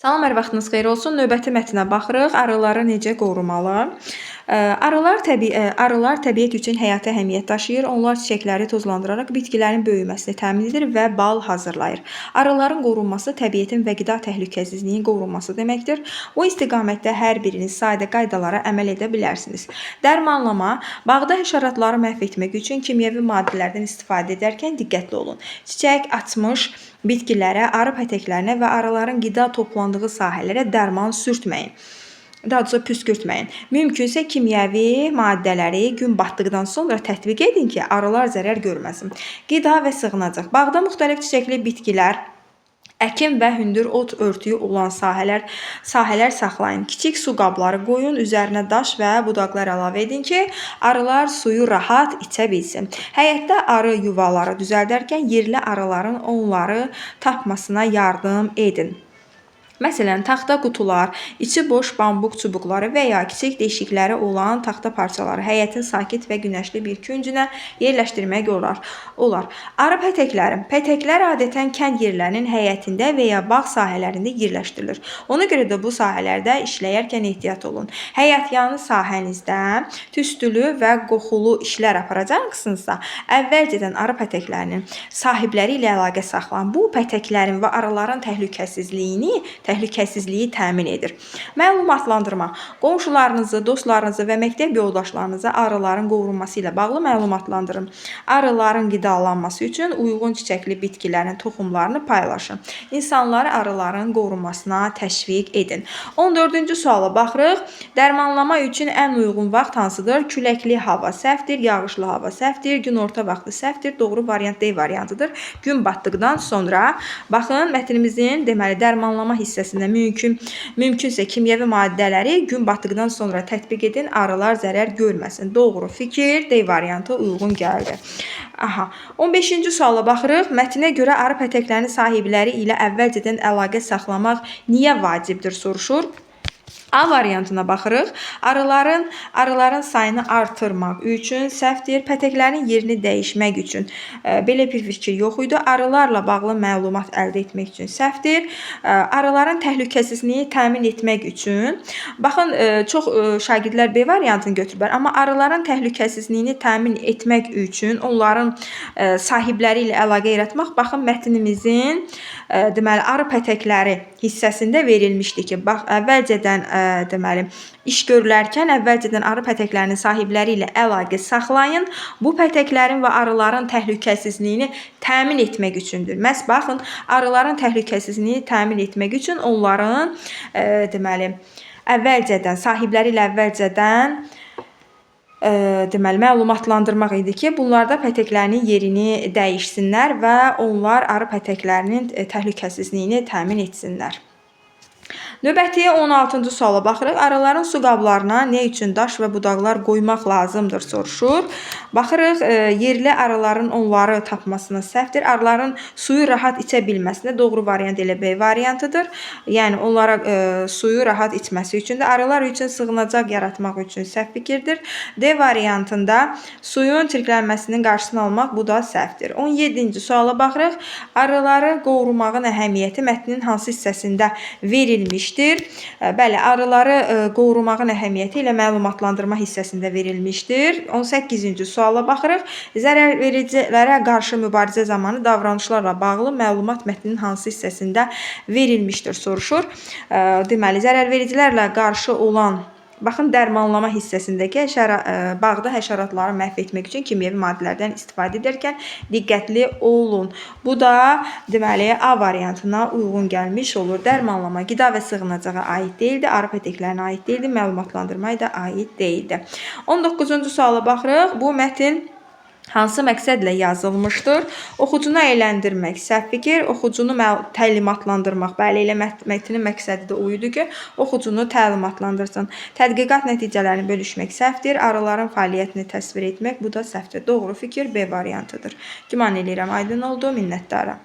Salam, hər vaxtınız xeyir olsun. Növbəti mətnə baxırıq. Arıları necə qorumalı? Arılar təbiət üçün həyati əhəmiyyət daşıyır. Onlar çiçəkləri tozlandıraraq bitkilərin böyüməsini təmin edir və bal hazırlayır. Arıların qorunması təbiətin və qida təhlükəsizliyinin qorunması deməkdir. Bu istiqamətdə hər biriniz sayda qaydalara əməl edə bilərsiniz. Dərmanlama, bağda həşəratları məhv etmək üçün kimyəvi maddələrdən istifadə edərkən diqqətli olun. Çiçək açmış bitkilərə, arı pətəklərinə və arıların qida toplandığı sahələrə dərman sürtməyin. Daha doğrusu püskürtməyin. Mümkünsə kimyəvi maddələri gün batdıqdan sonra tətbiq edin ki, arılar zərər görməsin. Qida və sığınacaq. Bağda müxtəlif çiçəkli bitkilər, əkin və hündür ot örtüyü olan sahələr saxlayın. Kiçik su qabları qoyun, üzərinə daş və budaqlar əlavə edin ki, arılar suyu rahat içə bilsin. Həyətdə arı yuvaları düzəldərkən yerli arıların onları tapmasına yardım edin. Məsələn, taxta qutular, içi boş bambuq çubuqları və ya kiçik deşikləri olan taxta parçaları həyətin sakit və günəşli bir küncünə yerləşdirmək olar. Arı pətəkləri. Pətəklər adətən kənd yerlərinin həyətində və ya bağ sahələrində yerləşdirilir. Ona görə də bu sahələrdə işləyərkən ehtiyat olun. Həyətyanı sahənizdə tüstülü və qoxulu işlər aparacaqsınızsa, əvvəlcədən arı pətəklərinin sahibləri ilə əlaqə saxlayın. Bu pətəklərin və arıların təhlükəsizliyi təmin edir. Məlumatlandırma. Qonşularınızı, dostlarınızı və məktəb yoldaşlarınızı arıların qorunması ilə bağlı məlumatlandırın. Arıların qidalanması üçün uyğun çiçəkli bitkilərin toxumlarını paylaşın. İnsanları arıların qorunmasına təşviq edin. 14-cü suala baxırıq. Dərmanlama üçün ən uyğun vaxt hansıdır? Küləkli hava səhvdir, yağışlı hava səhvdir, günorta vaxtı səhvdir. Doğru variant D variantıdır. Gün batdıqdan sonra. Baxın, mətnimizin deməli dərmanlama hissəsində mümkünsə kimyəvi maddələri gün batdıqdan sonra tətbiq edin, arılar zərər görməsin. Doğru fikir D variantı uyğun gəldi. 15-ci suala baxırıq. Mətnə görə arı pətəklərinin sahibləri ilə əvvəlcədən əlaqə saxlamaq niyə vacibdir soruşur. A variantına baxırıq. Arıların sayını artırmaq üçün səhvdir. Pətəklərin yerini dəyişmək üçün belə bir fikir yox idi. Arılarla bağlı məlumat əldə etmək üçün səhvdir. Arıların təhlükəsizliyini təmin etmək üçün. Baxın, çox şagirdlər B variantını götürüblər. Amma arıların təhlükəsizliyini təmin etmək üçün onların sahibləri ilə əlaqə yaratmaq. Baxın, mətnimizin deməli arı pətəkləri hissəsində verilmişdi ki, bax əvvəlcədən deməli iş görülərkən əvvəlcədən arı pətəklərinin sahibləri ilə əlaqə saxlayın. Bu pətəklərin və arıların təhlükəsizliyini təmin etmək üçündür. Məhz baxın, arıların təhlükəsizliyini təmin etmək üçün onların deməli sahibləri ilə əvvəlcədən deməli məlumatlandırmaq idi ki, bunlarda pətəklərinin yerini dəyişsinlər və onlar arı pətəklərinin təhlükəsizliyini təmin etsinlər. Növbəti 16-cı suala baxırıq. Arıların su qablarına nə üçün daş və budaqlar qoymaq lazımdır soruşur. Baxırıq, yerli arıların onları tapmasına səhvdir. Arıların suyu rahat içə bilməsinə doğru variant elə B variantıdır. Yəni onlara suyu rahat içməsi üçün də arılar üçün sığınacaq yaratmaq üçün səhv fikirdir. D variantında suyun çirklənməsinin qarşısını almaq, bu da səhvdir. 17-ci suala baxırıq. Arıları qorumağın əhəmiyyəti mətnin hansı hissəsində verilmişdir? Bəli, arıları qorumağın əhəmiyyəti ilə məlumatlandırma hissəsində verilmişdir. 18-ci suala baxırıq. Zərərvericilərə qarşı mübarizə zamanı davranışlarla bağlı məlumat mətnin hansı hissəsində verilmişdir soruşur. Deməli, zərərvericilərlə qarşı olan baxın, dərmanlama hissəsindəki bağda həşəratları məhv etmək üçün kimyəvi maddələrdən istifadə edərkən diqqətli olun. Bu da deməli A variantına uyğun gəlmiş olur. Dərmanlama qida və sığınacağa aid deyildi, arı pətəklərinə aid deyildi, məlumatlandırmaya da aid deyildi. 19-cu suala baxırıq. Bu mətn hansı məqsədlə yazılmışdır? Oxucunu əyləndirmək səhv fikir, oxucunu təlimatlandırmaq. Bəli, elə mətnin məqsədi də o idi ki, oxucunu təlimatlandırsın. Tədqiqat nəticələrini bölüşmək səhvdir. Arıların fəaliyyətini təsvir etmək, bu da səhvdir. Doğru fikir B variantıdır. Güman edirəm, aydın oldu, minnətdaram.